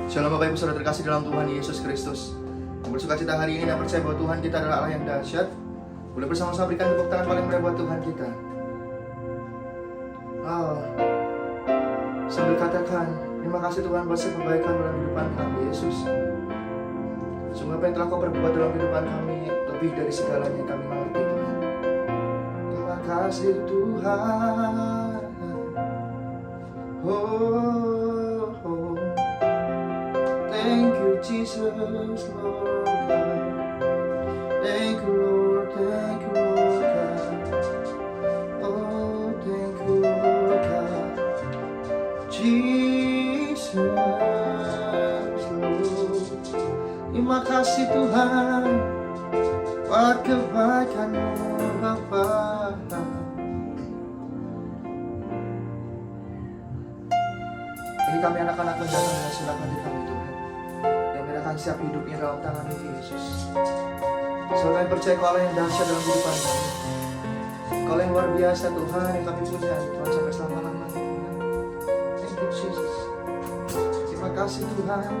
Shalom Bapak Ibu Saudara terkasih dalam Tuhan Yesus Kristus. Yang bersuka cita hari ini dan percaya bahwa Tuhan kita adalah Allah yang dahsyat. Boleh bersama-sama berikan tepuk tangan paling meriah buat Tuhan kita. Sambil katakan, terima kasih Tuhan buat kebaikan dalam kehidupan kami, Yesus. Sungguh apa yang telah Kau perbuat dalam kehidupan kami lebih dari segalanya yang kami mengerti, Tuhan. Terima kasih Tuhan. Thank you Jesus, Lord God. Thank you Lord, thank you Lord God. Oh, thank you Lord God. Jesus, Lord. Terima kasih Tuhan buat kebaikan-Mu, Bapa. Ini kami anak-anak datang dengan surat hati kami, Tuhan, yang menyerahkan siap hidupnya dalam tangan-Mu, Yesus. Selalu kami percaya Kau Allah yang dahsyat dalam kehidupan kami. Kau yang luar biasa, Tuhan, yang kami punya, Tuhan, sampai selama-lamanya. Thank you Jesus. Terima kasih Tuhan.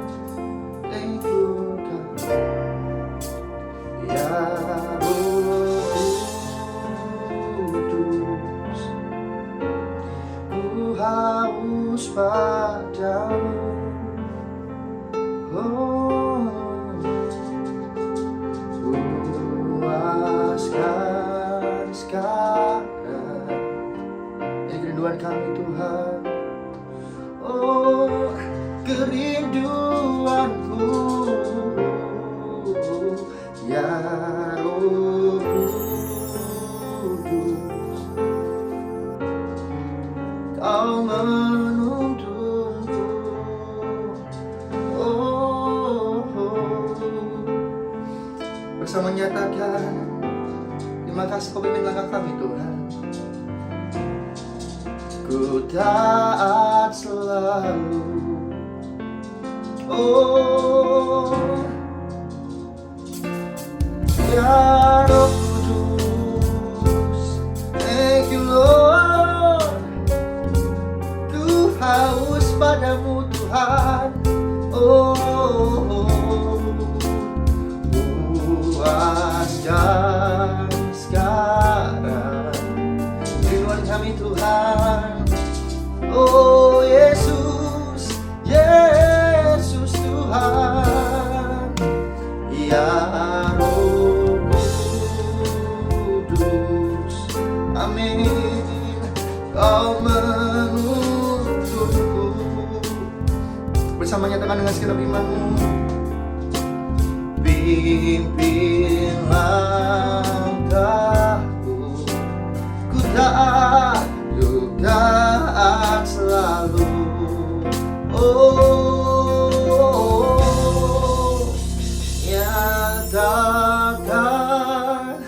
Thank you God. Ya Roh Kudus, ku haus padamu. Oh, puaskan sekarang ini kerinduan kami Tuhan. Oh, kerinduanku, ya Roh Kudus, Kau menuntunku. Oh, bersama nyatakan, terima kasih Kau pimpin langkah kami Tuhan. Ku taat selalu. Oh, ya Roh Kudus, thank you Lord. Ku haus padamu Tuhan. Oh, puaskan sekarang rinduan kami Tuhan. Oh Yesus, Yesus Tuhan, ya Roh Kudus, amin. Kau menuntunku. Bersama nyatakan dengan segenap iman-Mu. Pimpin langkahku, ku taat, ku taat selalu. Oh, nyatakan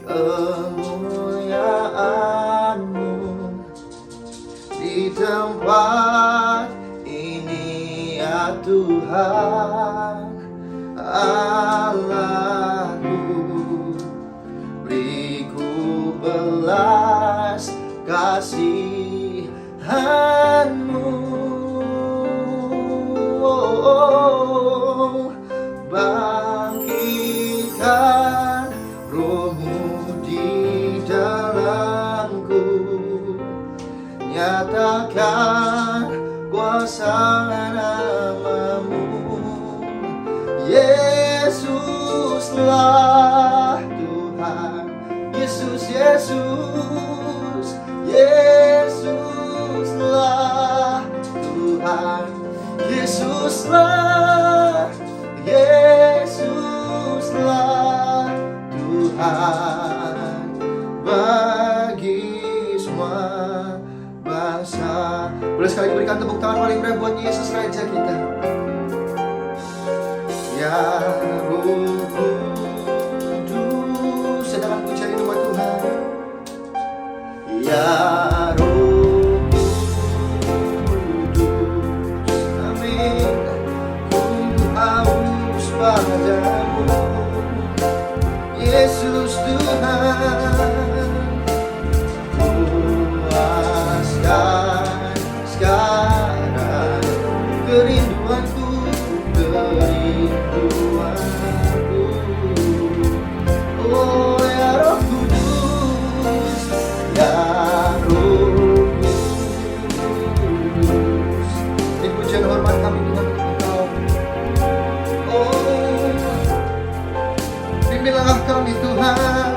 kemuliaan-Mu di tempat ini ya Tuhan Allahku. Beriku belas kasihan-Mu. Oh, bangkitkan Roh-Mu di dalamku. Nyatakan kuasa nama-Mu. Yesuslah Tuhan. Yesus, Yesus, Yesuslah Tuhan. Yesuslah, Yesuslah Tuhan bagi semua bangsa. Boleh sekali berikan tepuk tangan paling meriah buat Yesus Raja kita. Ya Roh Kudus, sedangkan pujian itu buat Tuhan. Ya Roh Kudus, amin. Ku haus padamu, Yesus Tuhan. Puaskan sekarang kerinduanku. kerinduanku. Oh ya Roh Kudus, ya Roh Kudus. Ini pujian hormat kami Tuhan untuk Engkau. Oh, bimbinglah kami Tuhan.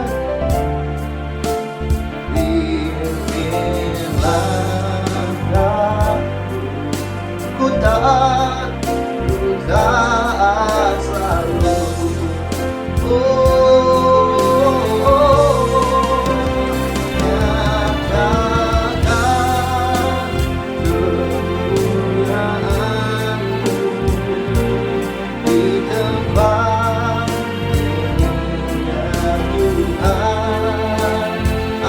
Ku taat selalu. Nyatakan kemuliaan-Mu di tempat Tuhan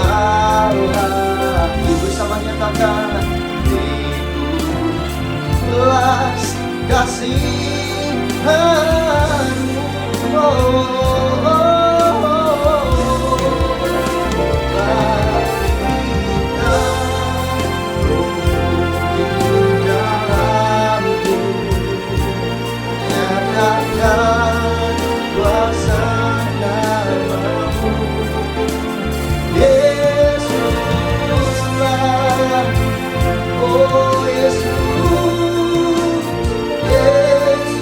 Allah. Bersama nyatakan belas kasihan-Mu. Nyatakan kuasa nama-Mu. Yesuslah, oh Yesus, Yesus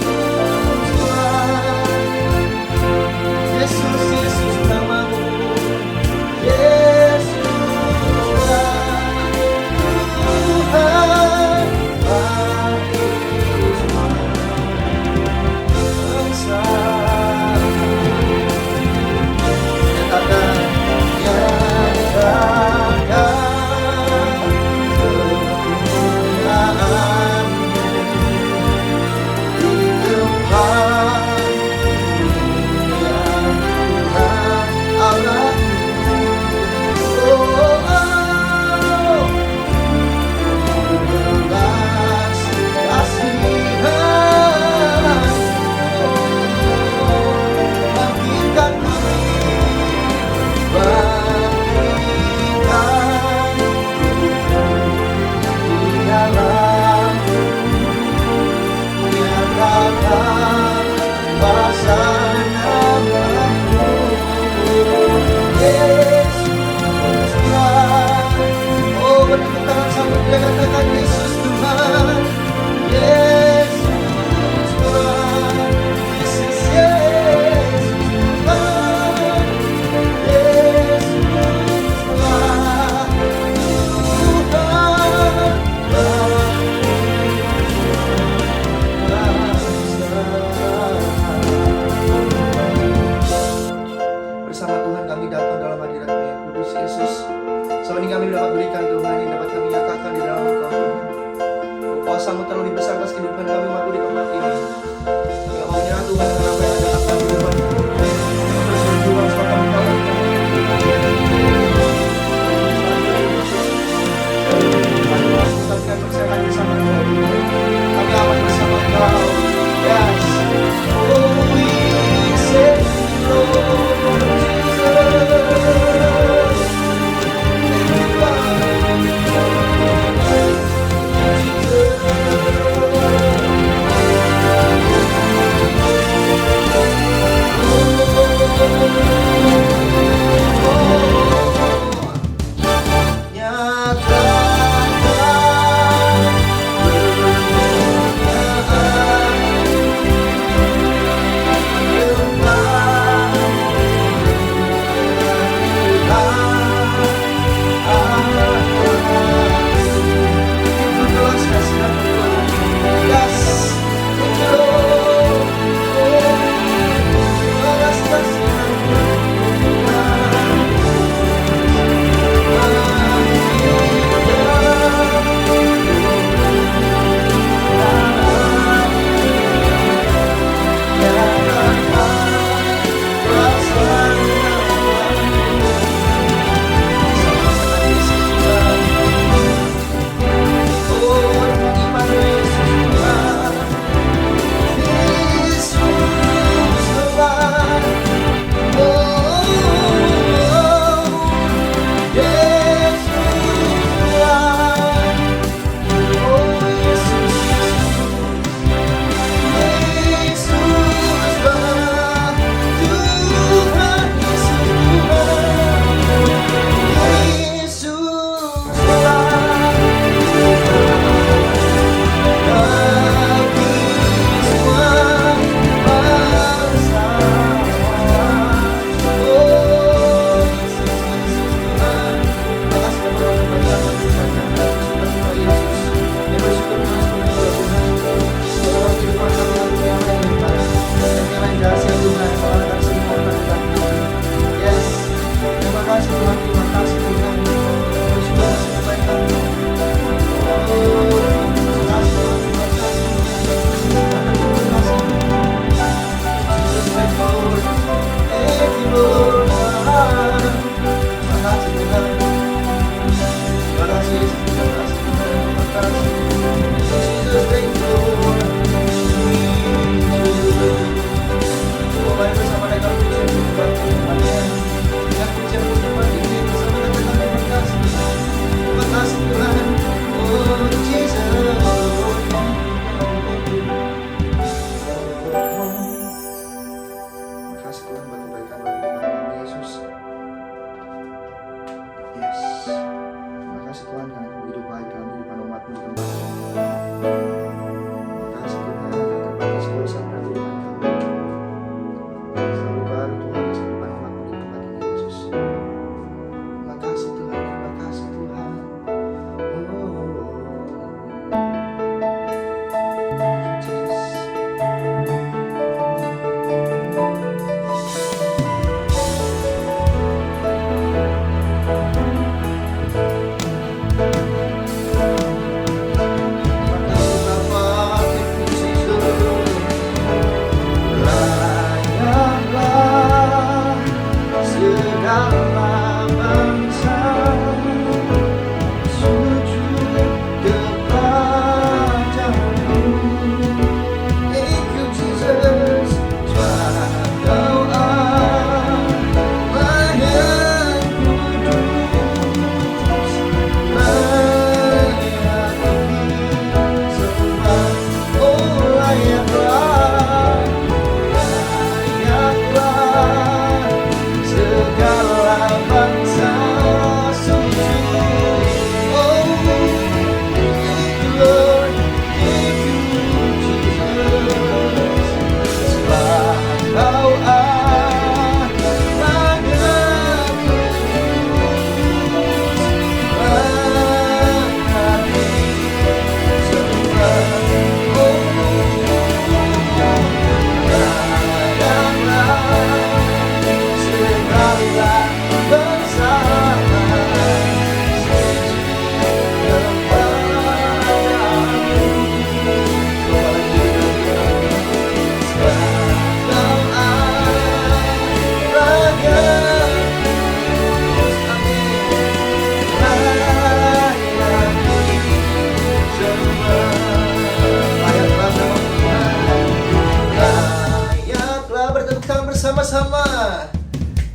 bersama-sama.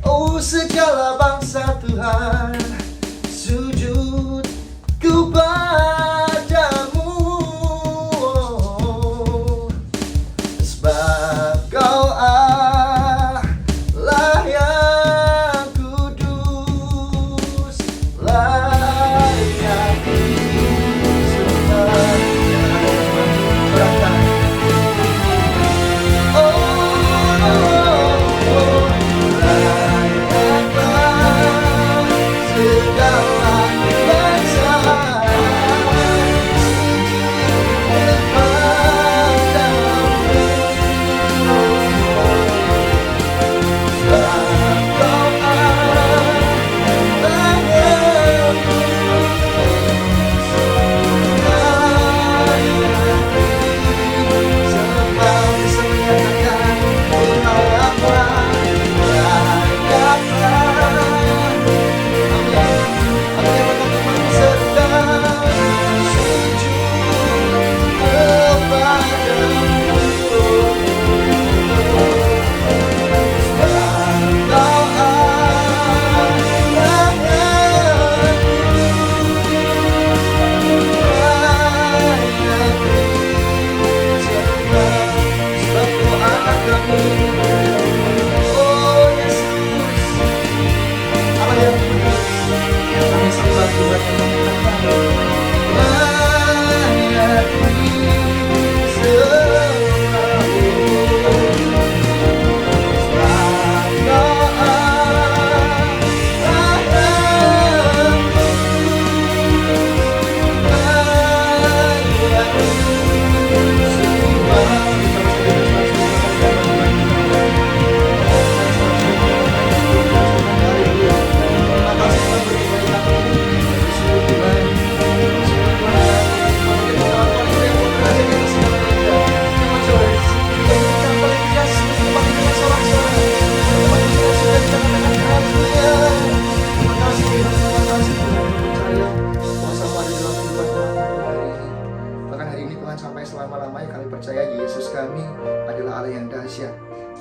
Oh, segala bangsa Tuhan sujud kepadamu, sebab Kau Allah yang kudus, layak disembah.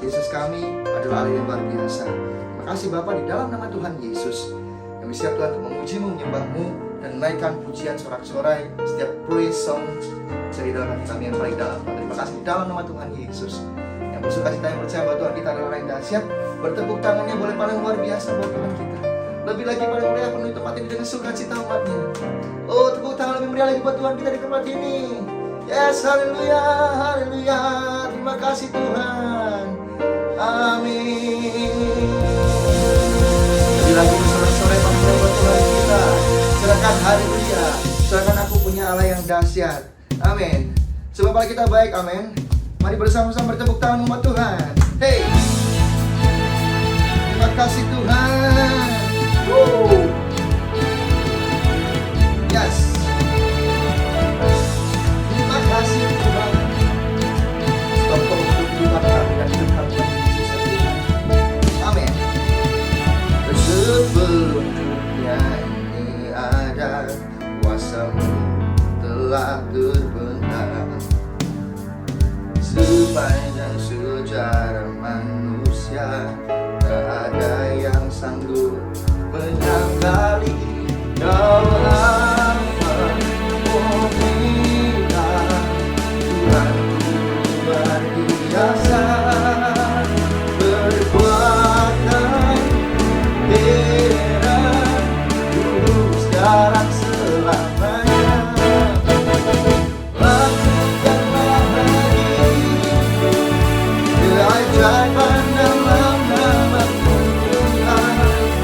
Yesus kami adalah Allah yang luar biasa. Terima kasih Bapa, di dalam nama Tuhan Yesus kami siap Tuhan untuk memuji-Mu, menyembah-Mu, dan menaikkan pujian sorak-sorai setiap praise song dari dalam hati kami yang paling dalam. Terima kasih di dalam nama Tuhan Yesus. Yang bersuka cita yang percaya bahwa Tuhan kita adalah Allah yang dahsyat. Bertepuk tangannya boleh paling luar biasa buat Tuhan kita. Lebih lagi paling meriah penuh tempat ini dengan sukacita umatnya. Oh, tepuk tangan lebih meriah lagi buat Tuhan kita di tempat ini. Yes, haleluya, haleluya. Terima kasih Tuhan. Amin. Lebih lagi bersorak-sorai paling buat Tuhan kita. Silakan haleluya. Silakan aku punya Allah yang dahsyat. Amin. Sebab Allah kita baik, amin. Mari bersama-sama bertepuk tangan umat Tuhan. Hey. Terima kasih Tuhan. Yes. Terima kasih Tuhan. Sebab Kau hidup kami dan hidup kami sisa Tuhan. Amin. Sebelum dunia ini ada, kuasa-Mu telah terbenam. Sepanjang sejarah manusia, tak ada yang sanggup menyangkali Kau Alfa Omega. Tuhan luar biasa, berkuasa heran, kudus sekarang selamanya. Lakukanlah lagi keajaiban dalam nama Tuhan.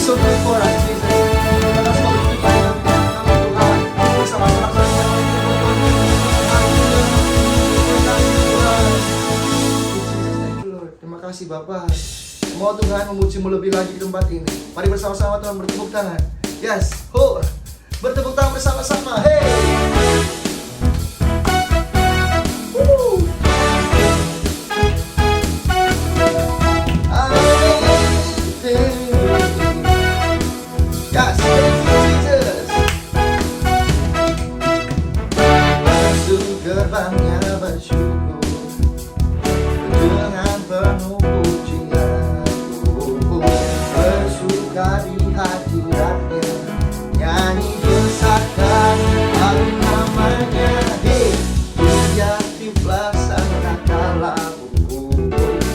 so grateful for us, Jesus. Terima kasih Bapak Ibu kami Tuhan bersama-sama kami. Terima kasih Bapak. Mau Tuhan memuji-Mu lebih lagi di tempat ini. Mari bersama-sama Tuhan bertepuk tangan. Yes, bertepuk tangan bersama-sama. Hey. Yes, Jesus. Masuk gerbangnya bersyukur dengan penuh pujian, bersuka di hadiratnya, nyanyi besarkan harum namanya. Hey, dia tiuplah sangka lagu,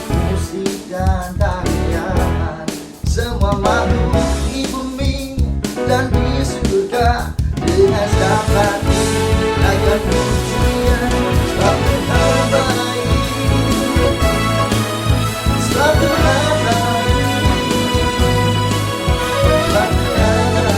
musik dan tarian, semua makhluk di bumi dan di surga dengan dapat layan pujian selalu terbaik, selalu terbaik, selalu terbaik.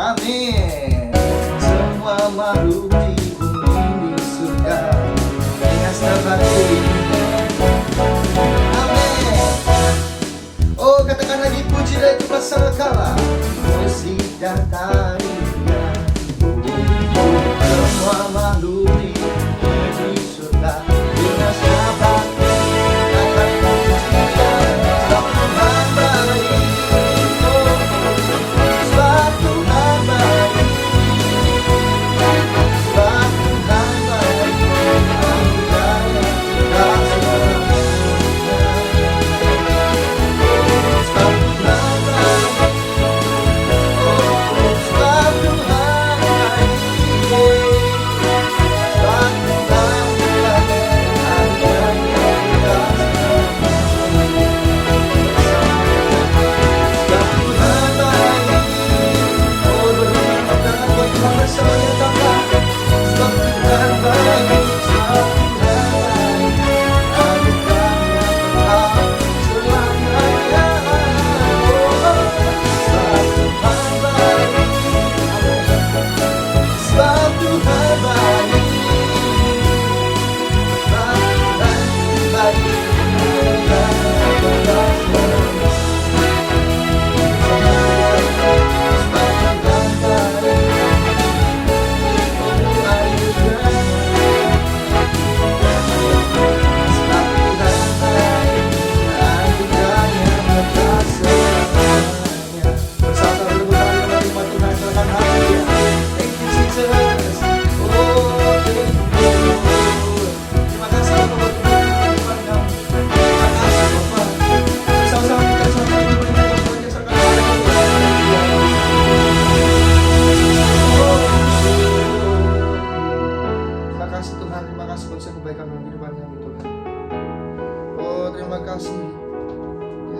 Amin. Semua makhluk di bumi di surga dengan sabati. Amin. Oh, katakan lagi puji dan tiuplah sangkala, musik dan tarian, semua makhluk di bumi di surga dengan sabati.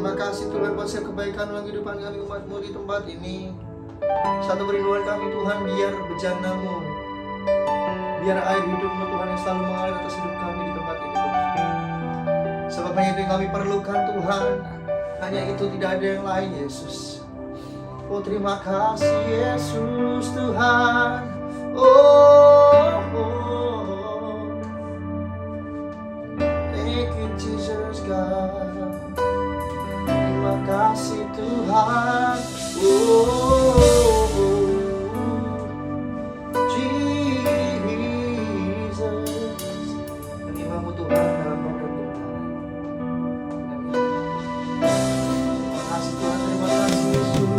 Terima kasih Tuhan buat setiap kebaikan dalam kehidupan kami umat-Mu di tempat ini. Satu kerinduan kami Tuhan, biar bejana-Mu, biar air hidup-Mu Tuhan yang selalu mengalir atas hidup kami di tempat ini Tuhan. Sebab hanya itu yang kami perlukan Tuhan, hanya itu, tidak ada yang lain Yesus. Oh terima kasih Yesus Tuhan. Thank you Jesus God. Terima kasih Tuhan. Jesus. Terima-Mu Tuhan dalam hidup kami. Terima kasih Tuhan, terima kasih Yesus.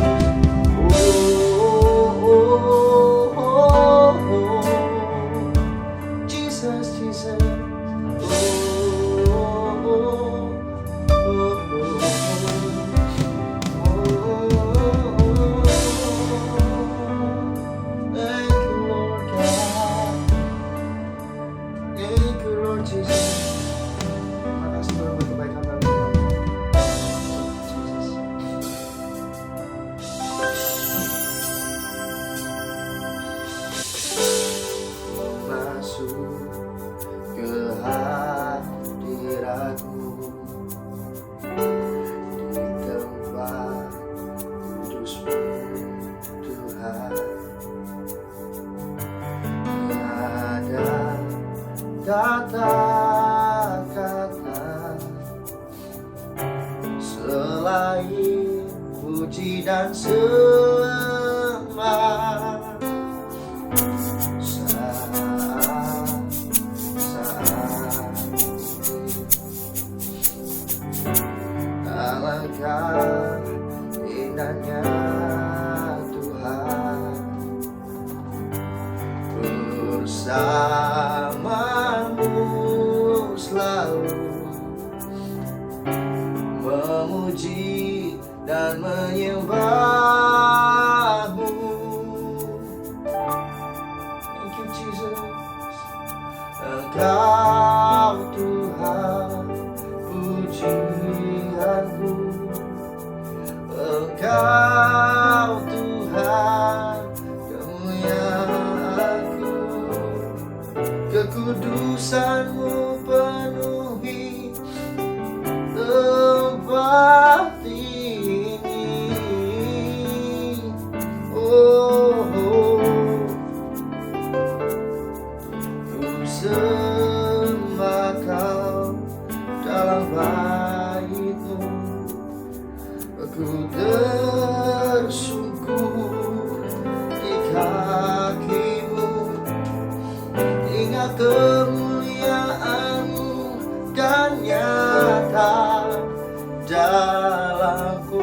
lain puji dan sembah. Saat alangkah indahnya Tuhan bersamamu selalu, memuji dan menyembahmu. Thank you Jesus. Engkau Tuhan pujianku, Engkau Tuhan kemuliaanku, kekudusanmu penuhi tempat ini. Oh, ku sembah Kau dalam baitmu, aku tersungkur di kakimu, ingat kemuliaanmu kan nyata dalamku.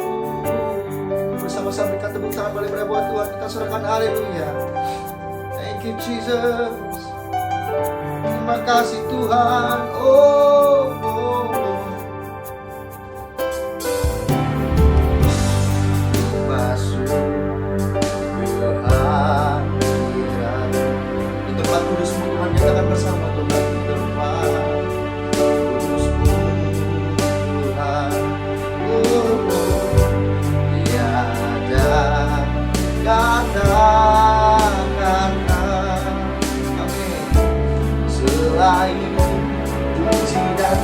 Bersama-sama berikan tepuk tangan balik pada buat Tuhan, kita serahkan haleluya. Thank you Jesus. Terima kasih Tuhan. Oh, oh, oh. Masuk ke hadirat di tempat kudus-Mu Tuhan, nyatakan bersama Tuhan. Di tempat kudus-Mu Tuhan, oh, oh. Tiada kata-kata, amin, selain puji dan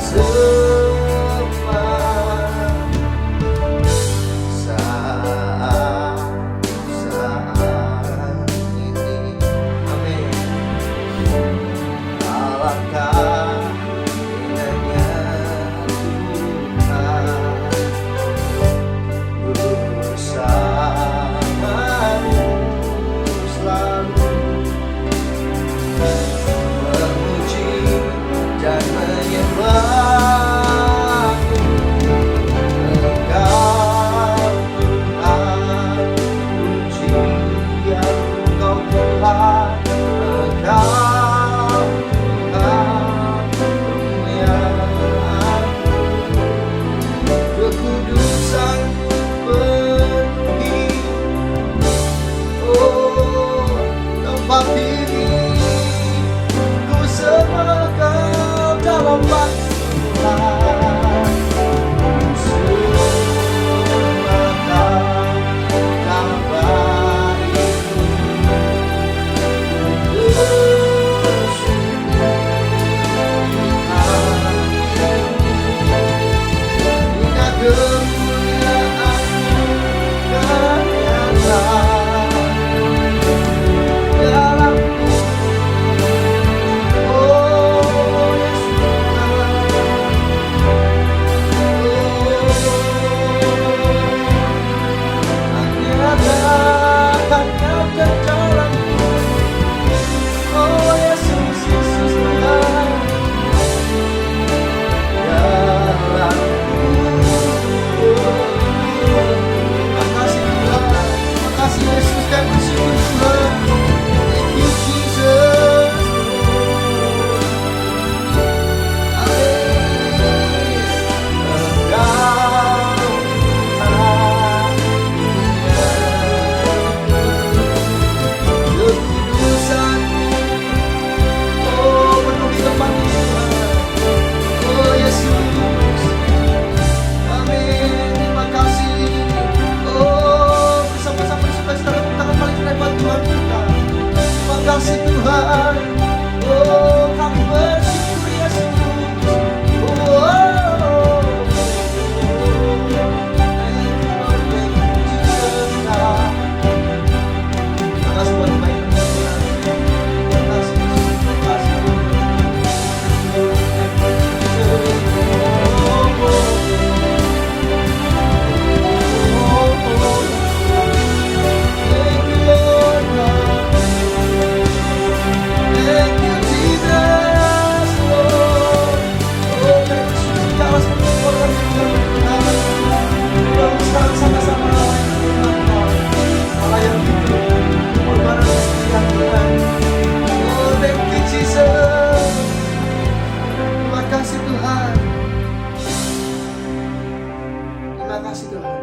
kasih Tuhan.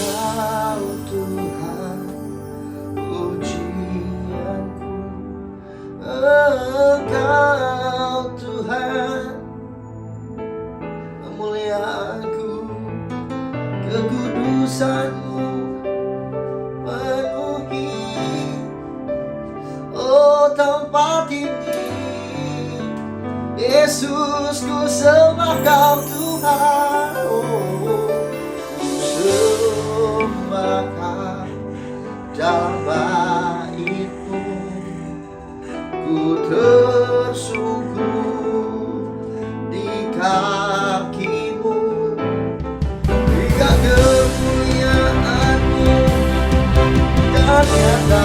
Engkau Tuhan, pujianku. Engkau Tuhan, kemuliaanku. Kekudusan-Mu penuhi tempat ini. Yesus, ku sembah Kau Tuhan. Ku sembah Kau dalam bait-Mu. Ku tersungkur di kaki-Mu. Hingga kemuliaan-Mu dan nyata.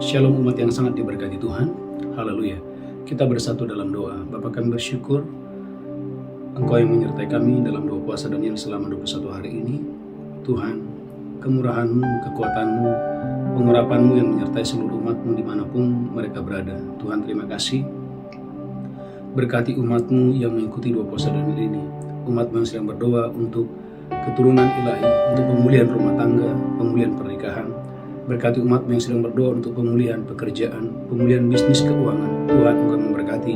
Shalom umat yang sangat diberkati Tuhan. Haleluya. Kita bersatu dalam doa. Bapa, kami bersyukur Engkau yang menyertai kami dalam doa puasa Daniel selama 21 hari ini. Tuhan, kemurahan-Mu, kekuatan-Mu, pengurapan-Mu yang menyertai seluruh umat-Mu dimanapun mereka berada. Tuhan, terima kasih. Berkati umat-Mu yang mengikuti doa puasa Daniel ini. Umat-Mu yang sedang berdoa untuk keturunan ilahi, untuk pemulihan rumah tangga, pemulihan pernikahan. Berkati umat yang sedang berdoa untuk pemulihan pekerjaan, pemulihan bisnis keuangan. Tuhan, Engkau memberkati.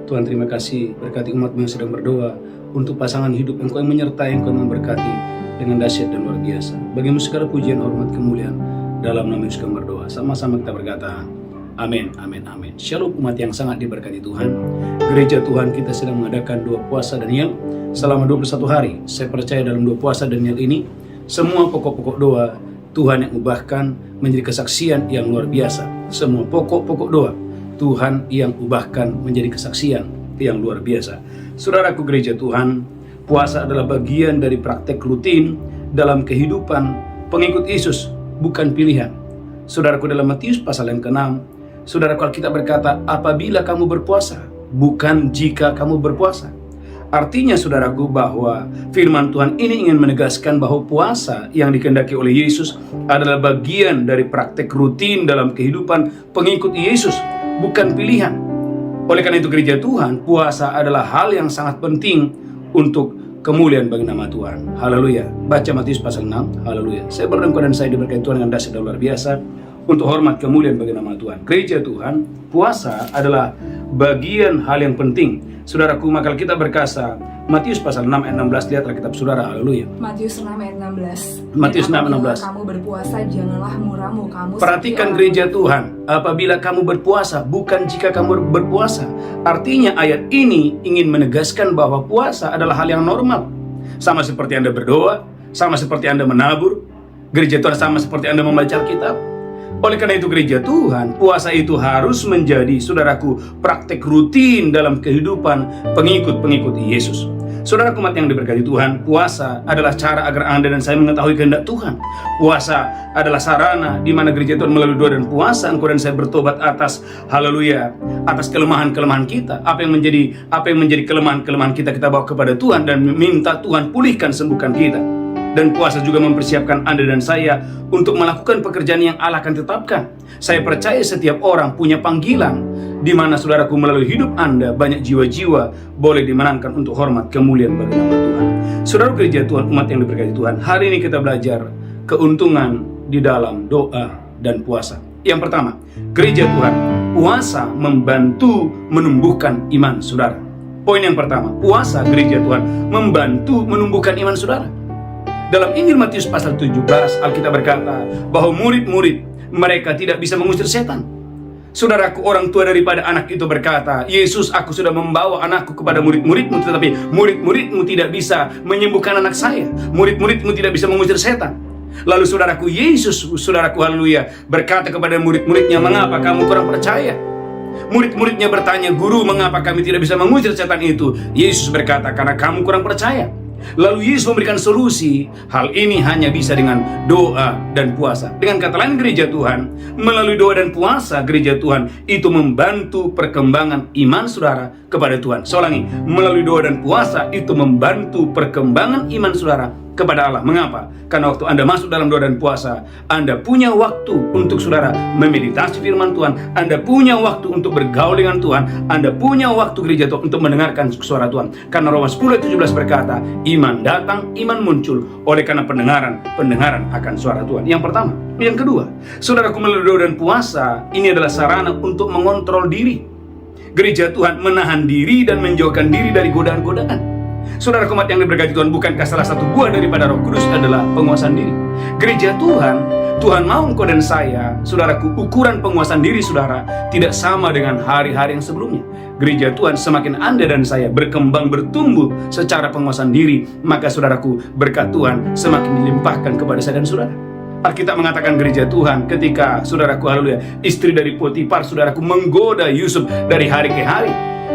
Tuhan, terima kasih. Berkati umat yang sedang berdoa untuk pasangan hidup. Engkau yang menyertai, Engkau yang memberkati dengan dahsyat dan luar biasa. Bagimu segala pujian, hormat, kemuliaan. Dalam nama Yesus kami berdoa. Sama-sama kita berkata, amin, amin, amin. Shalom umat yang sangat diberkati Tuhan. Gereja Tuhan, kita sedang mengadakan doa puasa Daniel selama 21 hari. Saya percaya dalam doa puasa Daniel ini, semua pokok-pokok doa Tuhan yang ubahkan menjadi kesaksian yang luar biasa. Semua pokok-pokok doa Tuhan yang ubahkan menjadi kesaksian yang luar biasa. Saudaraku gereja Tuhan, puasa adalah bagian dari praktek rutin dalam kehidupan pengikut Yesus, bukan pilihan. Saudaraku, dalam Matius pasal yang ke-6, saudaraku, Alkitab berkata, apabila kamu berpuasa, bukan jika kamu berpuasa. Artinya saudaraku bahwa firman Tuhan ini ingin menegaskan bahwa puasa yang dikehendaki oleh Yesus adalah bagian dari praktek rutin dalam kehidupan pengikut Yesus, bukan pilihan. Oleh karena itu gereja Tuhan, puasa adalah hal yang sangat penting untuk kemuliaan bagi nama Tuhan. Haleluya. Baca Matius pasal 6. Haleluya. Saya berdoa dan saya diberkati Tuhan dengan dahsyat dan luar biasa untuk hormat kemuliaan bagi nama Tuhan. Gereja Tuhan, puasa adalah bagian hal yang penting. Saudaraku, maka kita berkata Matius pasal 6 ayat 16, lihatlah kitab saudara, haleluya. Matius 6 ayat 16. Matius 6 ayat 16. Kamu berpuasa, janganlah murahmu kamu. Perhatikan gereja Tuhan, apabila kamu berpuasa, bukan jika kamu berpuasa. Artinya ayat ini ingin menegaskan bahwa puasa adalah hal yang normal. Sama seperti Anda berdoa, sama seperti Anda menabur. Gereja Tuhan sama seperti Anda membaca Alkitab. Oleh karena itu gereja Tuhan, puasa itu harus menjadi, saudaraku, praktek rutin dalam kehidupan pengikut-pengikut Yesus. Saudara umat yang diberkati Tuhan, puasa adalah cara agar Anda dan saya mengetahui kehendak Tuhan. Puasa adalah sarana di mana gereja Tuhan melalui doa dan puasa engkau dan saya bertobat atas haleluya, atas kelemahan-kelemahan kita. Apa yang menjadi kelemahan-kelemahan kita bawa kepada Tuhan dan minta Tuhan pulihkan, sembuhkan kita. Dan puasa juga mempersiapkan Anda dan saya untuk melakukan pekerjaan yang Allah akan tetapkan. Saya percaya setiap orang punya panggilan, di mana saudaraku melalui hidup Anda banyak jiwa-jiwa boleh dimenangkan untuk hormat kemuliaan bagi nama Tuhan. Saudara gereja Tuhan, umat yang diberkati Tuhan, hari ini kita belajar keuntungan di dalam doa dan puasa. Yang pertama, gereja Tuhan, puasa membantu menumbuhkan iman saudara. Poin yang pertama, puasa gereja Tuhan membantu menumbuhkan iman saudara. Dalam Injil Matius pasal 17, Alkitab berkata bahwa murid-murid mereka tidak bisa mengusir setan. Saudaraku, orang tua daripada anak itu berkata, Yesus, aku sudah membawa anakku kepada murid-muridmu, tetapi murid-muridmu tidak bisa menyembuhkan anak saya. Murid-muridmu tidak bisa mengusir setan. Lalu saudaraku, Yesus, saudaraku, haleluya, berkata kepada murid-muridnya, mengapa kamu kurang percaya? Murid-muridnya bertanya, Guru, mengapa kami tidak bisa mengusir setan itu? Yesus berkata, karena kamu kurang percaya. Lalu Yesus memberikan solusi. Hal ini hanya bisa dengan doa dan puasa. Dengan kata lain, gereja Tuhan, melalui doa dan puasa, gereja Tuhan itu membantu perkembangan iman saudara kepada Tuhan. Saya ulangi, melalui doa dan puasa itu membantu perkembangan iman saudara kepada Allah. Mengapa? Karena waktu Anda masuk dalam doa dan puasa, Anda punya waktu untuk saudara memeditasi firman Tuhan. Anda punya waktu untuk bergaul dengan Tuhan. Anda punya waktu gereja Tuhan untuk mendengarkan suara Tuhan. Karena Roma 10:17 berkata, iman datang, iman muncul oleh karena pendengaran akan suara Tuhan. Yang pertama. Yang kedua, saudaraku, melalui doa dan puasa, ini adalah sarana untuk mengontrol diri. Gereja Tuhan menahan diri dan menjauhkan diri dari godaan-godaan. Saudara umat yang diberkati Tuhan, bukankah salah satu buah daripada Roh Kudus adalah penguasaan diri? Gereja Tuhan mau engkau dan saya, saudaraku, ukuran penguasaan diri saudara tidak sama dengan hari-hari yang sebelumnya. Gereja Tuhan, semakin Anda dan saya berkembang, bertumbuh secara penguasaan diri, maka saudaraku, berkat Tuhan semakin dilimpahkan kepada saya dan saudara. Alkitab mengatakan gereja Tuhan, ketika saudaraku, haleluya, istri dari Potifar, saudaraku, menggoda Yusuf dari hari ke hari.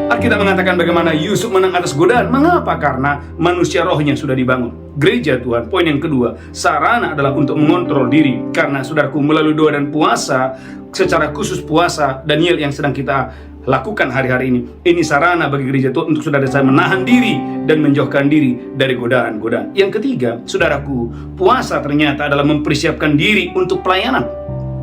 Alkitab mengatakan bagaimana Yusuf menang atas godaan. Mengapa? Karena manusia rohnya sudah dibangun. Gereja Tuhan, poin yang kedua, sarana adalah untuk mengontrol diri. Karena saudaraku, melalui doa dan puasa, secara khusus puasa Daniel yang sedang kita lakukan hari-hari ini sarana bagi gereja Tuhan untuk saudara saya menahan diri dan menjauhkan diri dari godaan-godaan. Yang ketiga, saudaraku, puasa ternyata adalah mempersiapkan diri untuk pelayanan.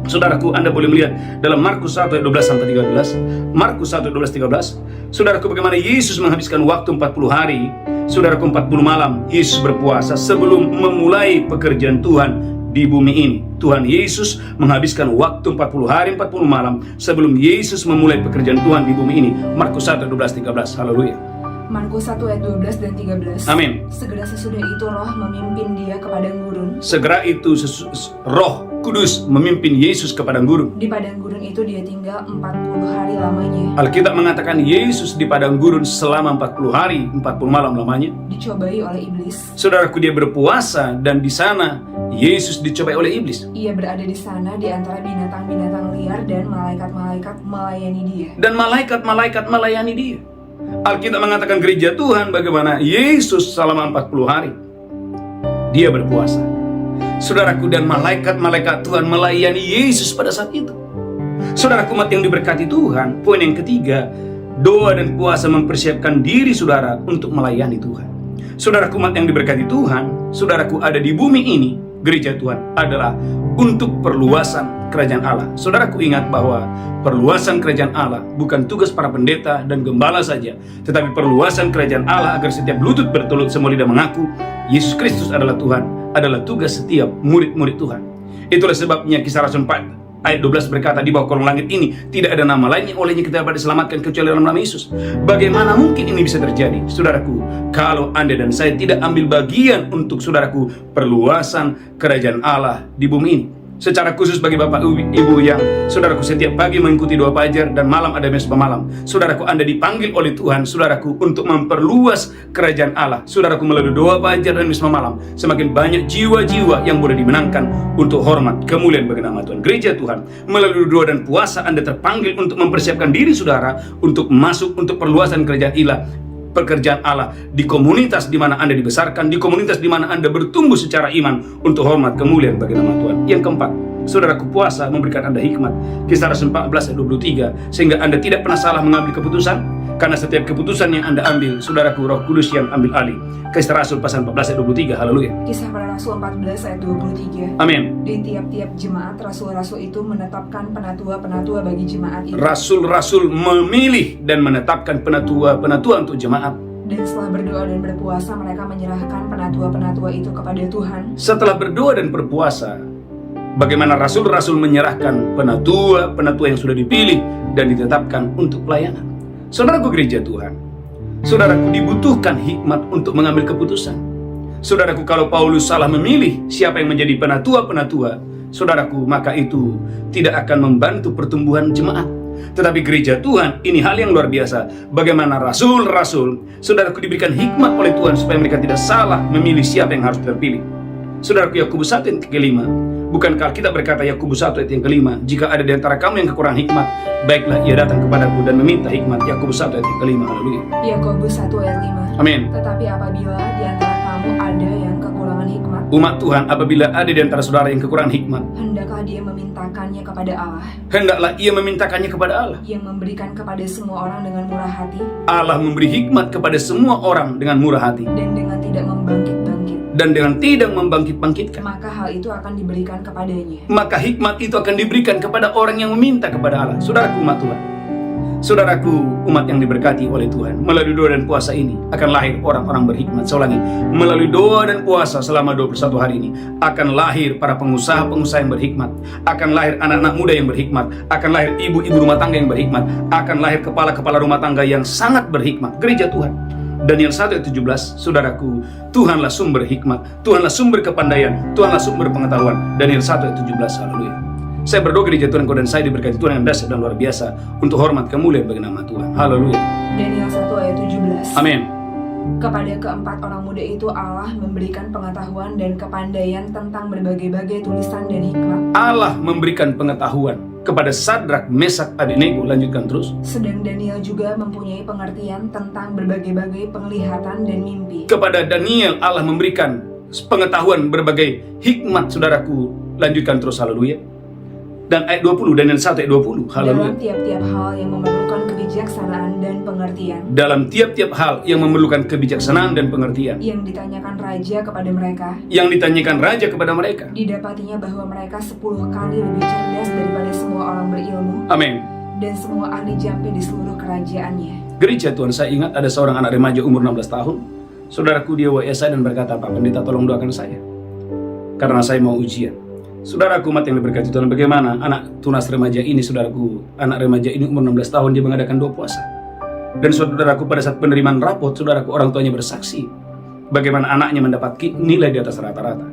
Saudaraku, Anda boleh melihat dalam Markus 1 ayat 12-13. Markus 1 ayat 12-13. Saudaraku, bagaimana Yesus menghabiskan waktu 40 hari. Saudaraku, 40 malam Yesus berpuasa sebelum memulai pekerjaan Tuhan di bumi ini. Tuhan Yesus menghabiskan waktu 40 hari 40 malam sebelum Yesus memulai pekerjaan Tuhan di bumi ini. Markus 1 ayat 12-13. Haleluya. Markus 1 ayat 12 dan 13. Amin. Segera sesudah itu Roh memimpin dia ke padang gurun. Segera itu Roh Kudus memimpin Yesus ke padang gurun. Di padang gurun itu dia tinggal 40 hari lamanya. Alkitab mengatakan Yesus di padang gurun selama 40 hari 40 malam lamanya. Dicobai oleh iblis. Saudaraku, dia berpuasa dan di sana Yesus dicobai oleh iblis. Ia berada di sana di antara binatang-binatang liar dan malaikat-malaikat melayani dia. Dan malaikat-malaikat melayani dia. Alkitab mengatakan gereja Tuhan bagaimana Yesus selama 40 hari dia berpuasa. Saudaraku, dan malaikat-malaikat Tuhan melayani Yesus pada saat itu. Saudaraku, umat yang diberkati Tuhan, poin yang ketiga, doa dan puasa mempersiapkan diri saudara untuk melayani Tuhan. Saudaraku, umat yang diberkati Tuhan, saudaraku, ada di bumi ini, gereja Tuhan adalah untuk perluasan kerajaan Allah. Saudaraku, ingat bahwa perluasan kerajaan Allah bukan tugas para pendeta dan gembala saja, tetapi perluasan kerajaan Allah agar setiap lutut bertelut, semua lidah mengaku Yesus Kristus adalah Tuhan, adalah tugas setiap murid-murid Tuhan. Itulah sebabnya Kisah Rasul 4 ayat 12 berkata, di bawah kolong langit ini tidak ada nama lain yang olehnya kita dapat diselamatkan kecuali dalam nama Yesus. Bagaimana mungkin ini bisa terjadi, saudaraku, kalau Anda dan saya tidak ambil bagian untuk, saudaraku, perluasan kerajaan Allah di bumi ini? Secara khusus bagi Bapak Ibu yang, saudaraku, setiap pagi mengikuti doa fajar dan malam ada mezbah malam. Saudaraku, Anda dipanggil oleh Tuhan, saudaraku, untuk memperluas kerajaan Allah. Saudaraku, melalui doa fajar dan mezbah malam, semakin banyak jiwa-jiwa yang boleh dimenangkan untuk hormat kemuliaan bagi nama Tuhan. Gereja Tuhan, melalui doa dan puasa Anda terpanggil untuk mempersiapkan diri saudara untuk masuk untuk perluasan kerajaan pekerjaan Allah, di komunitas di mana Anda dibesarkan, di komunitas di mana Anda bertumbuh secara iman untuk hormat kemuliaan bagi nama Tuhan. Yang keempat, saudaraku, puasa memberikan Anda hikmat. Kisah Rasul 14 ayat 23, sehingga Anda tidak pernah salah mengambil keputusan, karena setiap keputusan yang Anda ambil, saudaraku, Roh Kudus yang ambil alih. Kisah Rasul pasal 14 ayat 23, haleluya. Kisah para Rasul 14 ayat 23. Amin. Di tiap-tiap jemaat, rasul-rasul itu menetapkan penatua-penatua bagi jemaat itu. Rasul-rasul memilih dan menetapkan penatua-penatua untuk jemaat. Dan setelah berdoa dan berpuasa, mereka menyerahkan penatua-penatua itu kepada Tuhan. Setelah berdoa dan berpuasa, bagaimana rasul-rasul menyerahkan penatua-penatua yang sudah dipilih dan ditetapkan untuk pelayanan. Saudaraku gereja Tuhan, saudaraku, dibutuhkan hikmat untuk mengambil keputusan. Saudaraku, kalau Paulus salah memilih siapa yang menjadi penatua-penatua, saudaraku, maka itu tidak akan membantu pertumbuhan jemaat. Tetapi gereja Tuhan, ini hal yang luar biasa. Bagaimana rasul-rasul, saudaraku, diberikan hikmat oleh Tuhan supaya mereka tidak salah memilih siapa yang harus terpilih. Saudaraku, Yakobus 1 ayat ke-5, bukankah kita berkata, Yakobus 1 ayat yang ke-5, jika ada di antara kamu yang kekurangan hikmat, baiklah ia datang kepadaku dan meminta hikmat. Yakobus 1 ayat yang ke-5, haleluya. Yakobus 1 ayat 5. Amin. Tetapi apabila di antara kamu ada yang kekurangan hikmat, Umat Tuhan, apabila ada di antara saudara yang kekurangan hikmat, hendaklah dia memintakannya kepada Allah, hendaklah ia memintakannya kepada Allah. yang memberikan kepada semua orang dengan murah hati, Allah memberi hikmat kepada semua orang dengan murah hati dan dengan tidak membangkit-bangkit. dan dengan tidak membangkit-bangkitkan. Maka hal itu akan diberikan kepadanya. Maka hikmat itu akan diberikan kepada orang yang meminta kepada Allah. Saudaraku umat Tuhan, saudaraku umat yang diberkati oleh Tuhan, melalui doa dan puasa ini akan lahir orang-orang berhikmat. Saya ulangi, melalui doa dan puasa selama 21 hari ini akan lahir para pengusaha-pengusaha yang berhikmat, akan lahir anak-anak muda yang berhikmat, akan lahir ibu-ibu rumah tangga yang berhikmat, akan lahir kepala-kepala rumah tangga yang sangat berhikmat. Gereja Tuhan, Daniel 1 ayat 17, saudaraku, Tuhanlah sumber hikmat, Tuhanlah sumber kepandaian, Tuhanlah sumber pengetahuan. Daniel 1 ayat 17, haleluya. Saya berdoa gereja Tuhan, kau dan saya diberkati Tuhan yang dahsyat dan luar biasa untuk hormat kemuliaan bagi nama Tuhan. Haleluya. Daniel 1 ayat 17. Amin. Kepada keempat orang muda itu Allah memberikan pengetahuan dan kepandaian tentang berbagai-bagai tulisan dan hikmat. Allah memberikan pengetahuan kepada Sadrak, Mesak, Abednego. Lanjutkan terus. Sedang Daniel juga mempunyai pengertian tentang berbagai-bagai penglihatan dan mimpi. Kepada Daniel Allah memberikan pengetahuan berbagai hikmat, saudaraku. Lanjutkan terus, haleluya. Dan ayat 20, Daniel 1 ayat 20, haleluya. Dalam tiap-tiap hal yang memerlukan kebijaksanaan dan pengertian, Dalam tiap-tiap hal yang memerlukan kebijaksanaan dan pengertian, yang ditanyakan raja kepada mereka, yang ditanyakan raja kepada mereka, didapatinya bahwa mereka 10 kali lebih cerdas daripada semua orang berilmu amin. dan semua ahli jampi di seluruh kerajaannya. Gereja Tuhan, saya ingat ada seorang anak remaja umur 16 tahun. Saudaraku, dia WA saya dan berkata, Pak Pendeta, tolong doakan saya karena saya mau ujian. Saudaraku umat yang diberkati Tuhan, bagaimana anak tunas remaja ini, saudaraku, anak remaja ini umur 16 tahun, dia mengadakan doa puasa. Dan saudaraku, pada saat penerimaan rapot, saudaraku, orang tuanya bersaksi bagaimana anaknya mendapat nilai di atas rata-rata.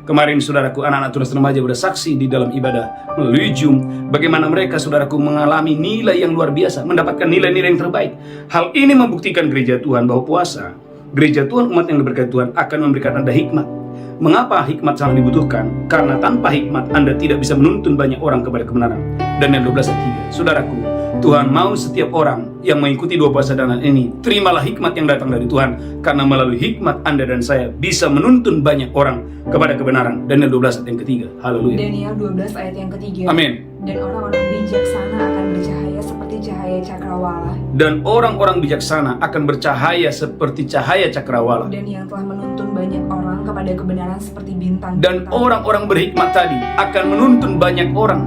Kemarin, saudaraku, anak-anak tunas remaja bersaksi di dalam ibadah melalui Zoom, bagaimana mereka, saudaraku, mengalami nilai yang luar biasa, mendapatkan nilai-nilai yang terbaik. Hal ini membuktikan gereja Tuhan bahwa puasa, gereja Tuhan, umat yang diberkati Tuhan, akan memberikan Anda hikmat. Mengapa hikmat sangat dibutuhkan? Karena tanpa hikmat Anda tidak bisa menuntun banyak orang kepada kebenaran. Daniel 12 ayat 3. Saudaraku, Tuhan mau setiap orang yang mengikuti doa puasa dan ini, terimalah hikmat yang datang dari Tuhan, karena melalui hikmat Anda dan saya bisa menuntun banyak orang kepada kebenaran. Daniel 12 ayat yang ketiga. Haleluya. Daniel 12 ayat yang ketiga. Amin. Dan orang-orang bijaksana akan bercahaya seperti cahaya cakrawala. Dan orang-orang bijaksana akan bercahaya seperti cahaya cakrawala. Dan yang telah menuntun banyak orang kepada kebenaran seperti bintang. Dan orang-orang berhikmat tadi akan menuntun banyak orang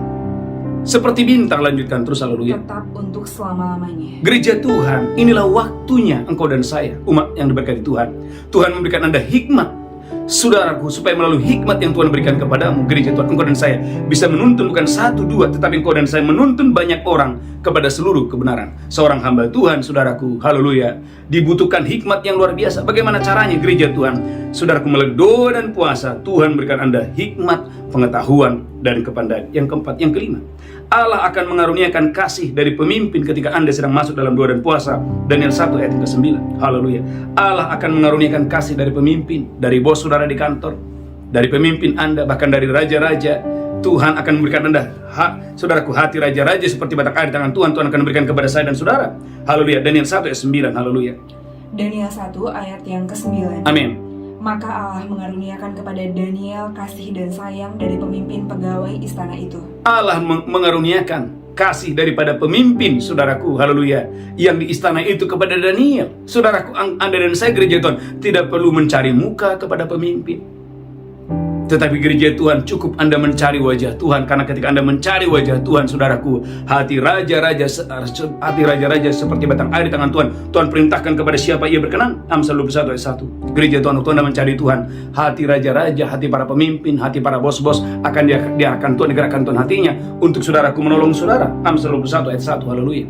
seperti bintang. Lanjutkan terus, haleluya. tetap untuk selama-lamanya. Gereja Tuhan, inilah waktunya engkau dan saya, umat yang diberkati Tuhan. Tuhan memberikan Anda hikmat, saudaraku, supaya melalui hikmat yang Tuhan berikan kepadamu, gereja Tuhan, engkau dan saya bisa menuntun bukan 1, 2, tetapi engkau dan saya menuntun banyak orang kepada seluruh kebenaran. Seorang hamba Tuhan, saudaraku, haleluya, dibutuhkan hikmat yang luar biasa. Bagaimana caranya, gereja Tuhan? Saudaraku, melalui doa dan puasa, Tuhan berikan Anda hikmat, pengetahuan, dan kepandaian. Yang keempat, yang kelima, Allah akan mengaruniakan kasih dari pemimpin ketika Anda sedang masuk dalam doa dan puasa. Daniel 1 ayat ke-9. Haleluya. Allah akan mengaruniakan kasih dari pemimpin, dari bos saudara di kantor, dari pemimpin Anda, bahkan dari raja-raja. Tuhan akan memberikan Anda, saudaraku, hati raja-raja seperti batak air di tangan Tuhan. Tuhan akan memberikan kepada saya dan saudara. Haleluya. Daniel 1 ayat 9. Haleluya. Daniel 1 ayat yang ke-9. Amin. Maka Allah mengaruniakan kepada Daniel kasih dan sayang dari pemimpin pegawai istana itu. Allah mengaruniakan kasih daripada pemimpin, saudaraku, haleluya, yang di istana itu kepada Daniel. Saudaraku, Anda dan saya gereja Tuhan tidak perlu mencari muka kepada pemimpin. Tetapi gereja Tuhan cukup Anda mencari wajah Tuhan, karena ketika Anda mencari wajah Tuhan, saudaraku, hati raja-raja seperti batang air di tangan Tuhan. Tuhan perintahkan kepada siapa ia berkenan. Amsal 21 ayat 1. Gereja Tuhan, waktu Anda mencari Tuhan, hati raja-raja, hati para pemimpin, hati para bos-bos akan diarahkan Tuhan, digerakkan Tuhan hatinya untuk saudaraku menolong saudara. Amsal 21 ayat 1. Haleluya.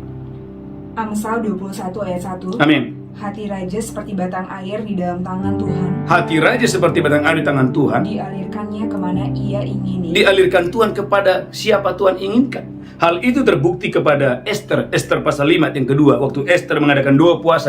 Amsal 21 ayat 1. Amin. Hati raja seperti batang air di dalam tangan Tuhan. Hati raja seperti batang air di tangan Tuhan. Dialirkannya kemana ia ingini. Dialirkan Tuhan kepada siapa Tuhan inginkan. Hal itu terbukti kepada Esther pasal 5 yang kedua. Waktu Esther mengadakan dua puasa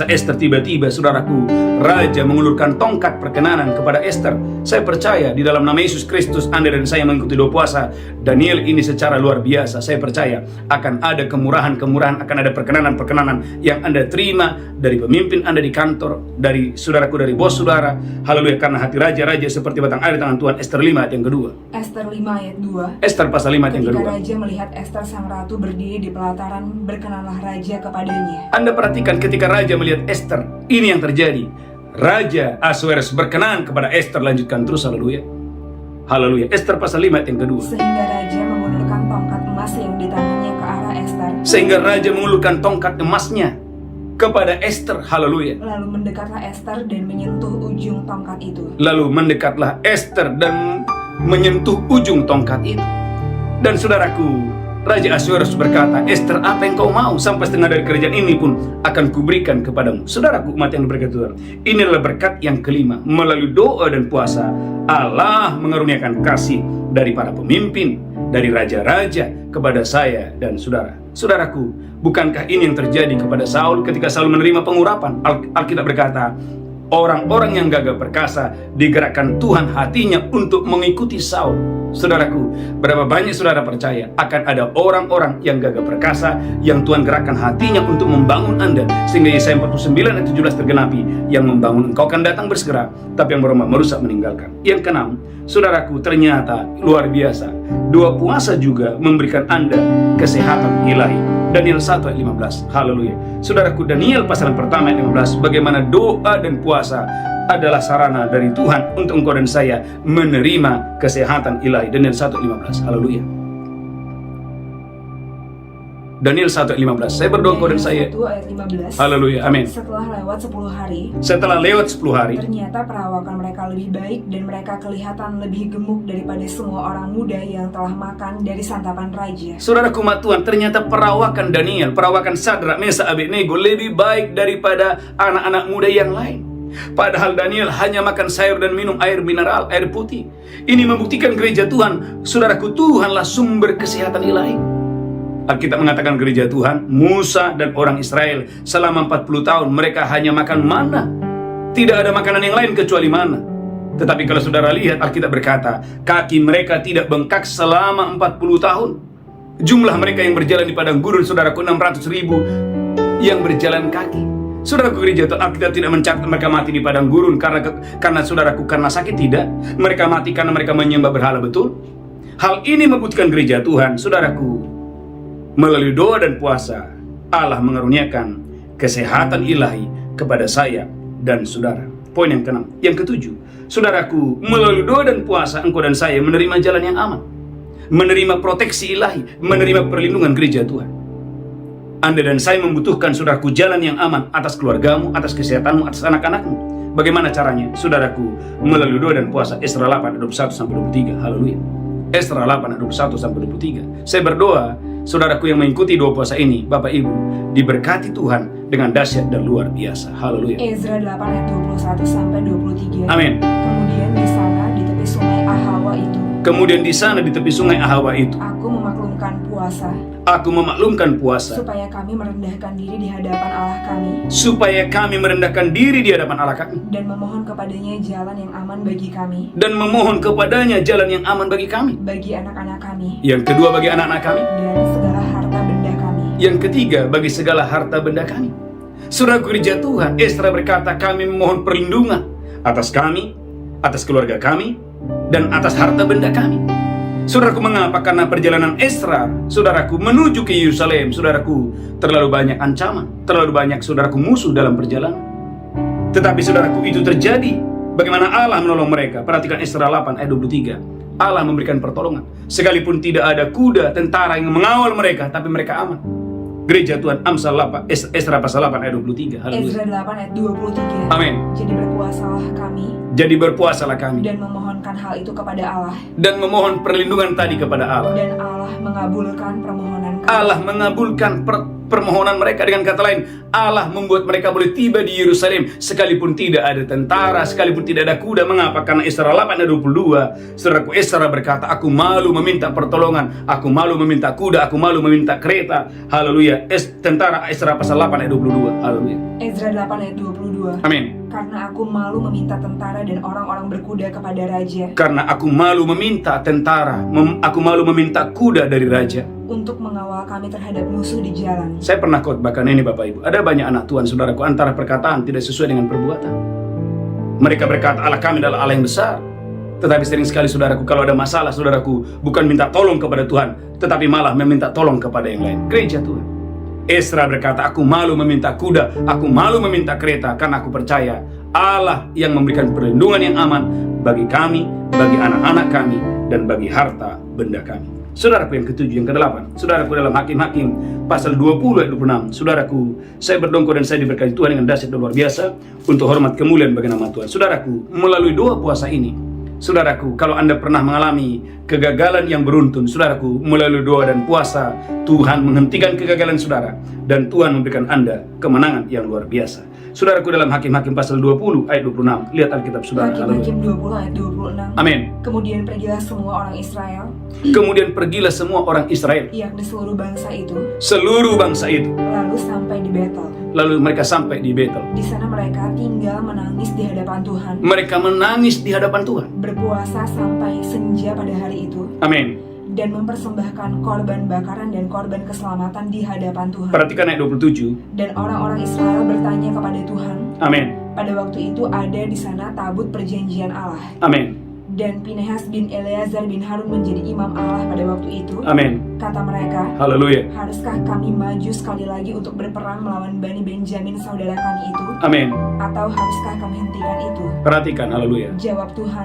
Esther, tiba-tiba saudaraku, raja mengulurkan tongkat perkenanan kepada Esther. Saya percaya di dalam nama Yesus Kristus, Anda dan saya mengikuti dua puasa Daniel ini secara luar biasa. Saya percaya akan ada kemurahan-kemurahan, akan ada perkenanan-perkenanan yang Anda terima dari pemimpin Anda di kantor, dari saudaraku, dari bos saudara. Haleluya, karena hati raja-raja seperti batang air di tangan Tuhan. Esther 5 ayat yang kedua. Esther 5 ayat 2. Esther pasal 5 ayat yang Ketika kedua. raja melihat Esther sang ratu berdiri di pelataran, berkenanlah raja kepadanya. Anda perhatikan ketika raja melihat Esther, ini yang terjadi. Raja Ahasuerus berkenan kepada Esther. Lanjutkan terus, haleluya. Haleluya. Esther pasal 5 ayat yang kedua. Sehingga raja mengulurkan tongkat emas yang di tangannya ke arah Esther. Sehingga raja mengulurkan tongkat emasnya kepada Esther. Haleluya. Lalu mendekatlah Esther dan menyentuh ujung tongkat itu. Lalu mendekatlah Esther dan menyentuh ujung tongkat itu. Dan saudaraku, Raja Ahasuerus berkata, Esther, apa yang kau mau? Sampai setengah dari kerajaan ini pun akan kuberikan kepadamu. Saudaraku, umat yang berkat Tuhan, ini adalah berkat yang kelima. Melalui doa dan puasa, Allah mengaruniakan kasih dari para pemimpin, dari raja-raja kepada saya dan saudara. Saudaraku, bukankah ini yang terjadi kepada Saul ketika Saul menerima pengurapan? Alkitab berkata, orang-orang yang gagah perkasa digerakkan Tuhan hatinya untuk mengikuti Saul. Saudaraku, berapa banyak saudara percaya akan ada orang-orang yang gagah perkasa yang Tuhan gerakkan hatinya untuk membangun Anda, sehingga Yesaya 49 ayat 17 tergenapi, yang membangun engkau akan datang bersegera, tapi yang berumah merusak meninggalkan. Yang keenam, saudaraku, ternyata luar biasa, doa puasa juga memberikan Anda kesehatan ilahi. Daniel 1 ayat 15. Haleluya. Saudaraku, Daniel pasal pertama ayat 15, bagaimana doa dan puasa adalah sarana dari Tuhan untuk engkau dan saya menerima kesehatan ilahi. Daniel 1 ayat 15. Haleluya. Daniel 1 ayat 15. Saya berdoa engkau dan saya. 1 ayat 15. Haleluya. Amin. Setelah lewat 10 hari, ternyata perawakan mereka lebih baik dan mereka kelihatan lebih gemuk daripada semua orang muda yang telah makan dari santapan raja. Saudaraku umat Tuhan, ternyata perawakan Daniel, perawakan Sadrak, Mesak, Abednego lebih baik daripada anak-anak muda yang lain. Padahal Daniel hanya makan sayur dan minum air mineral, air putih. Ini membuktikan gereja Tuhan, saudaraku, Tuhanlah sumber kesehatan ilahi. Alkitab mengatakan gereja Tuhan, Musa dan orang Israel selama 40 tahun mereka hanya makan mana. Tidak ada makanan yang lain kecuali mana. Tetapi kalau saudara lihat, Alkitab berkata, kaki mereka tidak bengkak selama 40 tahun. Jumlah mereka yang berjalan di padang gurun, saudaraku, 600.000 yang berjalan kaki. Saudaraku, gereja Tuhan, Alkitab tidak mencatat mereka mati di padang gurun karena saudaraku, karena sakit. Tidak. Mereka mati karena mereka menyembah berhala, betul? Hal ini membuktikan gereja Tuhan, saudaraku, melalui doa dan puasa, Allah mengaruniakan kesehatan ilahi kepada saya dan saudara. Poin yang keenam. Yang ketujuh, saudaraku, melalui doa dan puasa, engkau dan saya menerima jalan yang aman, menerima proteksi ilahi, menerima perlindungan gereja Tuhan. Anda dan saya membutuhkan, saudaraku, jalan yang aman atas keluargamu, atas kesehatanmu, atas anak-anakmu. Bagaimana caranya? Saudaraku, melalui doa dan puasa. Esra 8 ayat 21-23. Haleluya. Esra 8 ayat 21-23. Saya berdoa, saudaraku yang mengikuti doa puasa ini, Bapak Ibu, diberkati Tuhan dengan dahsyat dan luar biasa. Haleluya. Ezra 8 ayat 21-23. Amin. Kemudian di sana di tepi sungai Ahawa itu. Kemudian di sana di tepi sungai Ahawa itu, Aku memaklumkan puasa. Aku memaklumkan puasa, Supaya kami merendahkan diri di hadapan Allah kami. supaya kami merendahkan diri di hadapan Allah kami, Dan memohon kepadanya jalan yang aman bagi kami. dan memohon kepadanya jalan yang aman bagi kami. Bagi anak-anak kami. Yang kedua, bagi anak-anak kami. Dan segala harta benda kami. Yang ketiga, bagi segala harta benda kami. Saudaraku gereja Tuhan, Esra berkata, kami memohon perlindungan atas kami, atas keluarga kami, dan atas harta benda kami. Saudaraku, mengapa? Karena perjalanan Esra, saudaraku, menuju ke Yerusalem, saudaraku, terlalu banyak ancaman, terlalu banyak, saudaraku, musuh dalam perjalanan. Tetapi saudaraku, itu terjadi. Bagaimana Allah menolong mereka? Perhatikan Esra 8 ayat 23. Allah memberikan pertolongan. Sekalipun tidak ada kuda, tentara yang mengawal mereka, tapi mereka aman. Gereja Tuhan, Amsal 8, Esra pasal 8 ayat 23. Haleluya. Esra 8 ayat 23. Amin. Jadi berpuasalah kami Dan memohonkan hal itu kepada Allah. Dan memohon perlindungan tadi kepada Allah. Dan Allah mengabulkan permohonan kami. Allah mengabulkan permohonan mereka. Dengan kata lain, Allah membuat mereka boleh tiba di Yerusalem sekalipun tidak ada tentara, sekalipun tidak ada kuda. Mengapa? Karena Esra 8 ayat 22, saudaraku, Esra berkata, aku malu meminta pertolongan, aku malu meminta kuda, aku malu meminta kereta. Haleluya. Tentara, Esra pasal 8 ayat 22. Haleluya. Esra 8 ayat 22. Amin. Karena aku malu meminta tentara dan orang-orang berkuda kepada raja. Karena aku malu meminta tentara, aku malu meminta kuda dari raja, untuk mengawal kami terhadap musuh di jalan. Saya pernah khotbahkan ini Bapak Ibu. Ada banyak anak Tuhan, saudaraku, antara perkataan tidak sesuai dengan perbuatan. Mereka berkata Allah kami adalah Allah yang besar. Tetapi sering sekali saudaraku, kalau ada masalah, saudaraku, bukan minta tolong kepada Tuhan, tetapi malah meminta tolong kepada yang lain. Gereja Tuhan, Esra berkata, aku malu meminta kuda, aku malu meminta kereta, karena aku percaya Allah yang memberikan perlindungan yang aman bagi kami, bagi anak-anak kami, dan bagi harta benda kami. Saudaraku yang ketujuh, yang kedelapan, saudaraku dalam Hakim-Hakim pasal 20 ayat 26, saudaraku, saya berdongko dan saya diberkati Tuhan dengan dahsyat dan luar biasa untuk hormat kemuliaan bagi nama Tuhan. Saudaraku, melalui doa puasa ini, saudaraku, kalau Anda pernah mengalami kegagalan yang beruntun, saudaraku, melalui doa dan puasa, Tuhan menghentikan kegagalan saudara, dan Tuhan memberikan Anda kemenangan yang luar biasa. Saudaraku, dalam Hakim-Hakim pasal 20 ayat 26, lihat Alkitab saudara. Hakim-Hakim 20 ayat 26. Amin. Kemudian pergilah semua orang Israel, yakni seluruh bangsa itu, lalu sampai di Betel. Lalu mereka sampai di Betel. Di sana mereka tinggal menangis di hadapan Tuhan. Mereka menangis di hadapan Tuhan. Berpuasa sampai senja pada hari itu. Amin. Dan mempersembahkan korban bakaran dan korban keselamatan di hadapan Tuhan. Perhatikan ayat 27. Dan orang-orang Israel bertanya kepada Tuhan. Amin. Pada waktu itu ada di sana tabut perjanjian Allah. Amin. Dan Pinehas bin Eleazar bin Harun menjadi imam Allah pada waktu itu. Amin. Kata mereka, haleluya, haruskah kami maju sekali lagi untuk berperang melawan Bani Benjamin saudara kami itu? Amin. Atau haruskah kami hentikan itu? Perhatikan, haleluya.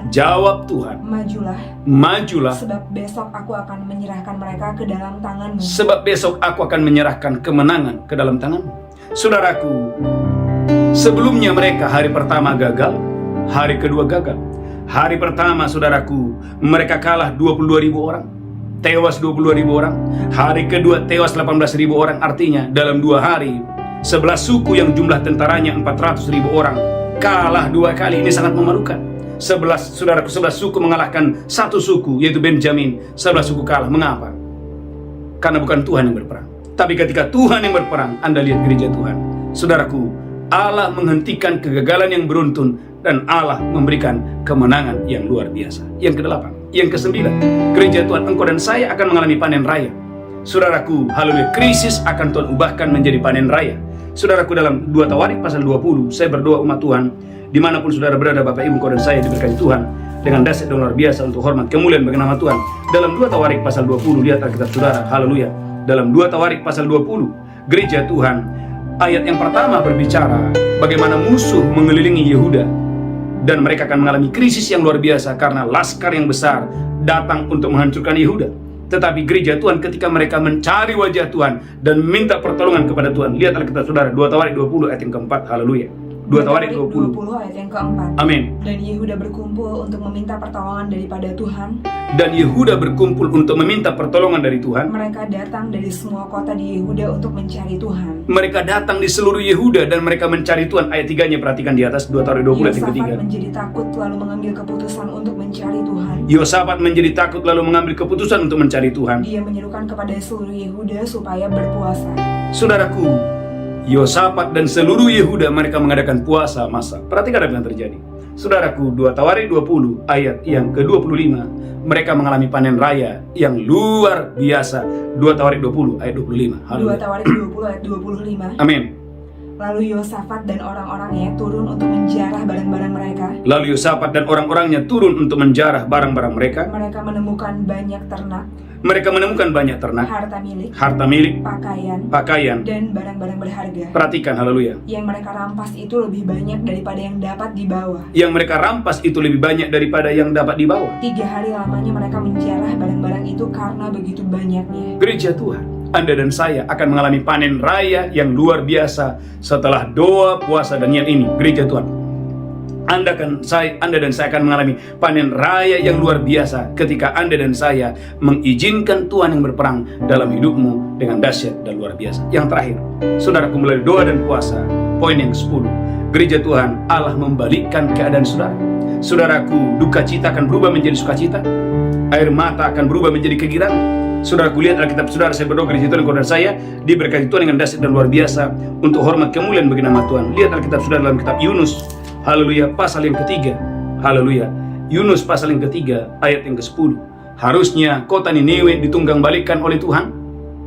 Jawab Tuhan, majulah, sebab besok aku akan menyerahkan mereka ke dalam tanganmu. Sebab besok aku akan menyerahkan kemenangan ke dalam tanganmu. Saudaraku, sebelumnya mereka hari pertama gagal, hari kedua gagal. Hari pertama, saudaraku, mereka kalah 22.000 orang, tewas 22.000 orang. Hari kedua tewas 18.000 orang. Artinya dalam 2 hari 11 suku yang jumlah tentaranya 400.000 orang kalah 2 kali. Ini sangat memalukan. 11 suku mengalahkan 1 suku, yaitu Benjamin. 11 suku kalah. Mengapa? Karena bukan Tuhan yang berperang. Tapi ketika Tuhan yang berperang, Anda lihat gereja Tuhan, saudaraku, Allah menghentikan kegagalan yang beruntun dan Allah memberikan kemenangan yang luar biasa. Yang ke-8, yang ke-9, gereja Tuhan, engkau dan saya akan mengalami panen raya. Saudaraku, haleluya, krisis akan Tuhan ubahkan menjadi panen raya. Saudaraku, dalam 2 Tawarik pasal 20, saya berdoa umat Tuhan, dimanapun saudara berada, Bapak Ibu, engkau dan saya diberkati Tuhan dengan dahsyat dan luar biasa untuk hormat kemuliaan bagi nama Tuhan. Dalam 2 Tawarik pasal 20, lihat Alkitab saudara, haleluya. Dalam 2 Tawarik pasal 20, gereja Tuhan, ayat yang pertama berbicara bagaimana musuh mengelilingi Yehuda. Dan mereka akan mengalami krisis yang luar biasa karena laskar yang besar datang untuk menghancurkan Yehuda. Tetapi gereja Tuhan, ketika mereka mencari wajah Tuhan dan minta pertolongan kepada Tuhan, lihat Alkitab saudara, 2 Tawarik 20 ayat yang keempat, haleluya. 2 Tawarik 20 ayat yang keempat. Amin. Dan Yehuda berkumpul untuk meminta pertolongan daripada Tuhan. Dan Yehuda berkumpul untuk meminta pertolongan dari Tuhan. Mereka datang dari semua kota di Yehuda untuk mencari Tuhan. Mereka datang di seluruh Yehuda dan mereka mencari Tuhan. Ayat 3-nya perhatikan di atas, 2 Tawarik 20 ayat yang ketiga. Yosafat menjadi takut lalu mengambil keputusan untuk mencari Tuhan. Yosafat menjadi takut lalu mengambil keputusan untuk mencari Tuhan. Dia menyerukan kepada seluruh Yehuda supaya berpuasa. Saudaraku, Yosafat dan seluruh Yehuda mereka mengadakan puasa masa. Perhatikan apa yang terjadi. Saudaraku, 2 Tawarik 20 ayat yang ke-25, mereka mengalami panen raya yang luar biasa. 2 Tawarik 20 ayat 25. Haleluya. 2 Tawarik 20 ayat 25. Amin. Lalu Yosafat dan orang-orangnya turun untuk menjarah barang-barang mereka. Lalu Yosafat dan orang-orangnya turun untuk menjarah barang-barang mereka. Mereka menemukan banyak ternak, Mereka menemukan banyak ternak, harta milik, pakaian, dan barang-barang berharga. perhatikan, haleluya. Yang mereka rampas itu lebih banyak daripada yang dapat dibawa. Yang mereka rampas itu lebih banyak daripada yang dapat dibawa. 3 hari lamanya mereka menjarah barang-barang itu karena begitu banyaknya. Gereja Tuhan, Anda dan saya akan mengalami panen raya yang luar biasa setelah doa, puasa, dan Daniel ini. Gereja Tuhan, Anda dan saya akan mengalami panen raya yang luar biasa ketika Anda dan saya mengizinkan Tuhan yang berperang dalam hidupmu dengan dahsyat dan luar biasa. Yang terakhir, saudaraku, melalui doa dan puasa, poin yang ke-10, Gereja Tuhan, Allah membalikkan keadaan saudara. Saudaraku, duka cita akan berubah menjadi sukacita, air mata akan berubah menjadi kegirangan. Saudaraku, lihat Alkitab saudara, saya berdoa Gereja Tuhan dan saya diberkati Tuhan dengan dahsyat dan luar biasa untuk hormat kemuliaan bagi nama Tuhan. Lihat Alkitab saudara dalam kitab Yunus, haleluya, pasal yang ketiga, haleluya, Yunus pasal yang ketiga ayat yang ke-10. Harusnya kota Niniwe ditunggang balikan oleh Tuhan,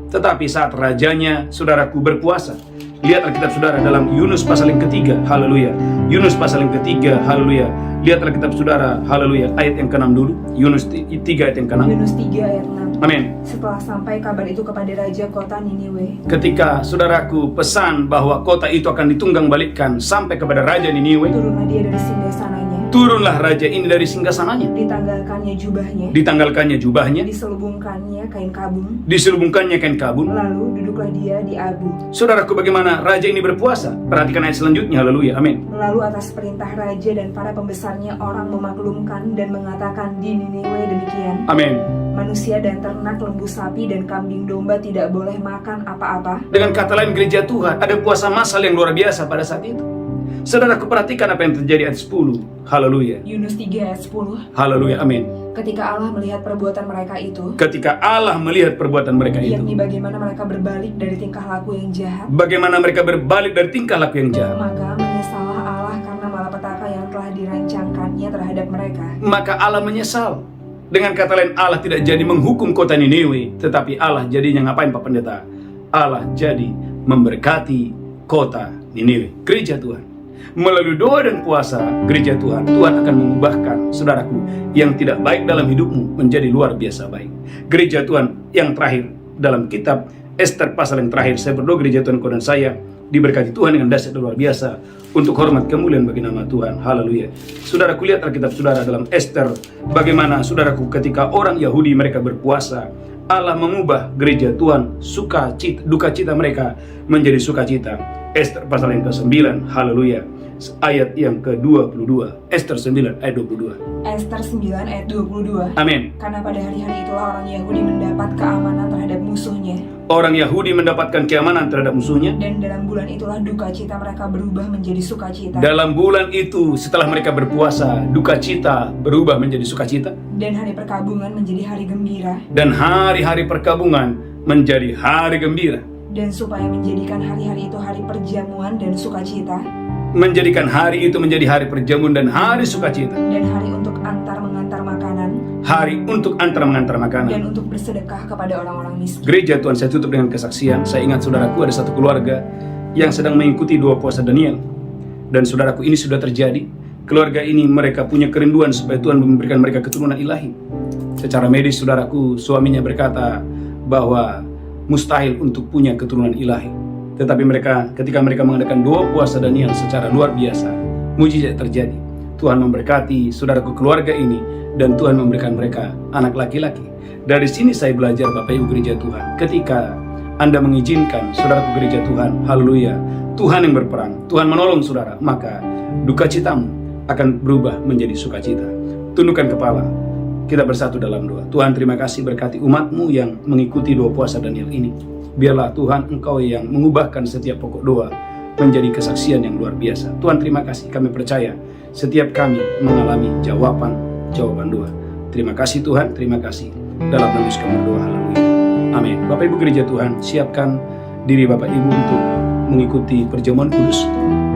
tetapi saat rajanya, saudaraku, berpuasa. Lihat Alkitab saudara dalam Yunus pasal yang ketiga, haleluya, Yunus pasal yang ketiga, haleluya. Lihat Alkitab saudara, haleluya, ayat yang ke-6 dulu. Yunus 3 ayat yang ke-6. Yunus 3 ayat 6. Amin. Setelah sampai kabar itu kepada raja kota Niniwe. Ketika saudaraku pesan bahwa kota itu akan ditunggang balikkan sampai kepada raja Niniwe, Turunlah dia dari singgasananya. turunlah raja ini dari singgasananya. Ditanggalkannya jubahnya. Diselubungkannya kain kabun. Lalu duduklah dia di abu. Saudaraku, bagaimana raja ini berpuasa? Perhatikan ayat selanjutnya, haleluya, amin. Lalu atas perintah raja dan para pembesarnya orang memaklumkan dan mengatakan di Niniwe demikian. Amin. Manusia dan ternak, lembu sapi dan kambing domba tidak boleh makan apa-apa. Dengan kata lain, Gereja Tuhan, ada puasa massal yang luar biasa pada saat itu. Saudaraku, perhatikan apa yang terjadi ayat 10. Haleluya. Yunus 3 ayat 10. Haleluya, amin. Ketika Allah melihat perbuatan mereka itu, yakni bagaimana mereka berbalik dari tingkah laku yang jahat, maka menyesallah Allah karena malapetaka yang telah dirancangkannya terhadap mereka. Maka Allah menyesal. Dengan kata lain, Allah tidak jadi menghukum kota Niniwe, tetapi Allah jadinya ngapain Pak Pendeta? Allah jadi memberkati kota Niniwe. Gereja Tuhan, melalui doa dan puasa, Gereja Tuhan, Tuhan akan mengubahkan saudaraku yang tidak baik dalam hidupmu menjadi luar biasa baik. Gereja Tuhan, yang terakhir dalam kitab Ester pasal yang terakhir, saya berdoa Gereja Tuhan, kau dan saya diberkati Tuhan dengan dahsyat dan luar biasa untuk hormat kemuliaan bagi nama Tuhan. Haleluya. Saudaraku, lihat Alkitab saudara dalam Ester, bagaimana saudaraku ketika orang Yahudi mereka berpuasa, Allah mengubah Gereja Tuhan duka cita mereka menjadi sukacita. Ester pasal yang ke-9, haleluya, ayat yang ke-22. Ester 9 ayat 22. Ester 9 ayat 22. Amin. Karena pada hari-hari itulah orang Yahudi mendapat keamanan terhadap musuhnya. Orang Yahudi mendapatkan keamanan terhadap musuhnya. Dan dalam bulan itulah duka cita mereka berubah menjadi sukacita. Dalam bulan itu setelah mereka berpuasa, duka cita berubah menjadi sukacita. Dan hari perkabungan menjadi hari gembira. Dan hari-hari perkabungan menjadi hari gembira. Dan supaya menjadikan hari-hari itu hari perjamuan dan sukacita. Menjadikan hari itu menjadi hari perjamuan dan hari sukacita. Dan hari untuk antar-mengantar makanan. Hari untuk antar-mengantar makanan. Dan untuk bersedekah kepada orang-orang miskin. Gereja Tuhan, saya tutup dengan kesaksian. Saya ingat saudaraku, ada satu keluarga yang sedang mengikuti doa puasa Daniel. Dan saudaraku, ini sudah terjadi. Keluarga ini mereka punya kerinduan supaya Tuhan memberikan mereka keturunan ilahi. Secara medis saudaraku, suaminya berkata bahwa mustahil untuk punya keturunan ilahi. Tetapi ketika mereka mengadakan doa puasa Daniel secara luar biasa, mujizat terjadi. Tuhan memberkati saudaraku keluarga ini dan Tuhan memberikan mereka anak laki-laki. Dari sini saya belajar Bapak Ibu Gereja Tuhan, ketika Anda mengizinkan saudaraku Gereja Tuhan, haleluya, Tuhan yang berperang, Tuhan menolong saudara, maka duka citamu akan berubah menjadi sukacita. Tundukkan kepala, kita bersatu dalam doa. Tuhan, terima kasih berkati umat-Mu yang mengikuti doa puasa Daniel ini. Biarlah Tuhan Engkau yang mengubahkan setiap pokok doa menjadi kesaksian yang luar biasa. Tuhan, terima kasih, kami percaya setiap kami mengalami jawaban doa. Terima kasih Tuhan, terima kasih. Dalam nama Yesus kami berdoa, haleluya, amin. Bapak Ibu Gereja Tuhan, siapkan diri Bapak Ibu untuk mengikuti perjamuan kudus.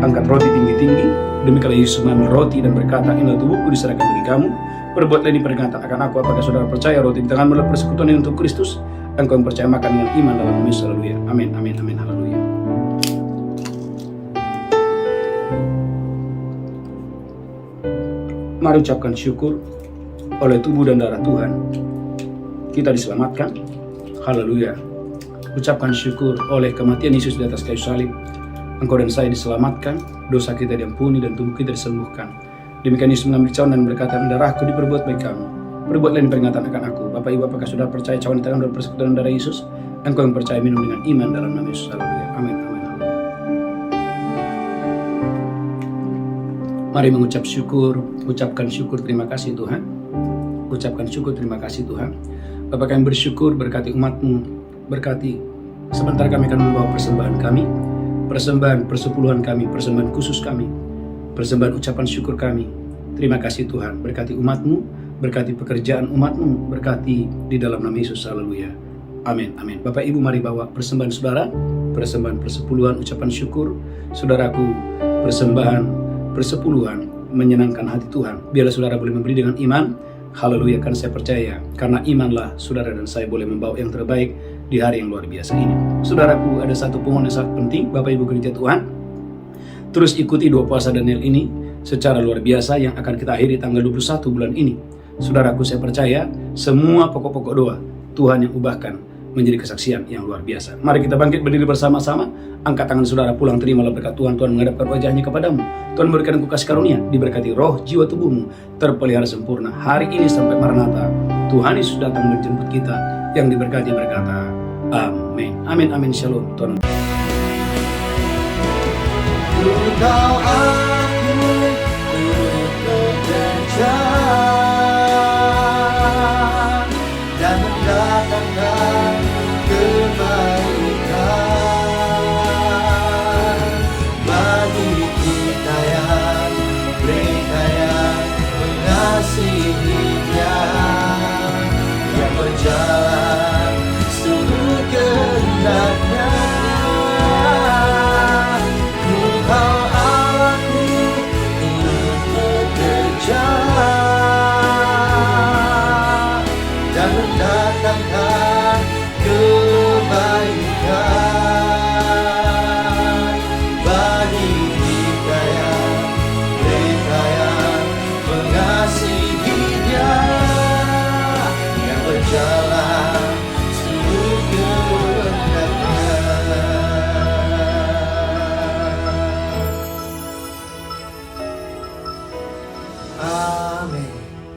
Angkat roti tinggi-tinggi, demikianlah Yesus mengambil roti dan berkata, inilah tubuhku diserahkan bagi kamu, perbuatlah ini peringatan akan aku. Apakah saudara percaya roti di tanganmu adalah persekutuan ini untuk Kristus? Engkau yang percaya makan dengan iman dalam nama Yesus, haleluya, amin, amin, amin, haleluya. Mari ucapkan syukur oleh tubuh dan darah Tuhan kita diselamatkan. Haleluya. Ucapkan syukur oleh kematian Yesus di atas kayu salib. Engkau dan saya diselamatkan, dosa kita diampuni dan tubuh kita disembuhkan. Demikian Yesus mengambil cawan dan berkata, darahku diperbuat baik kamu. Perbuatlah ini peringatan akan aku. Bapak Ibu, apakah sudah percaya cawan di tangan dan persekutuan darah Yesus? Engkau yang percaya minum dengan iman dalam nama Yesus. Haleluya. Amin. Amin. Mari mengucap syukur, ucapkan syukur, terima kasih Tuhan. Ucapkan syukur, terima kasih Tuhan. Bapak kami bersyukur, berkati umat-Mu, berkati sebentar kami akan membawa persembahan kami, persembahan persepuluhan kami, persembahan khusus kami, persembahan ucapan syukur kami. Terima kasih Tuhan, berkati umat-Mu, berkati pekerjaan umat-Mu, berkati di dalam nama Yesus. Haleluya. Amin. Amin. Bapak Ibu, mari bawa persembahan saudara, persembahan persepuluhan ucapan syukur. Saudaraku, persembahan persepuluhan menyenangkan hati Tuhan. Biarlah saudara boleh memberi dengan iman. Haleluya, karena saya percaya, karena imanlah saudara dan saya boleh membawa yang terbaik di hari yang luar biasa ini. Saudaraku, ada satu pengumuman yang sangat penting, Bapak Ibu gereja Tuhan. Terus ikuti 2 puasa Daniel ini secara luar biasa yang akan kita akhiri tanggal 21 bulan ini. Saudaraku, saya percaya semua pokok-pokok doa Tuhan yang ubahkan menjadi kesaksian yang luar biasa. Mari kita bangkit berdiri bersama-sama. Angkat tangan saudara, pulang terimalah berkat Tuhan. Tuhan menghadapkan wajahnya kepadamu. Tuhan memberikan engkau kasih karunia, diberkati roh, jiwa, tubuhmu terpelihara sempurna hari ini sampai Maranatha. Tuhan Yesus datang menjemput kita. Yang diberkati berkata, amin. Amin, amin, shalom. Tuhan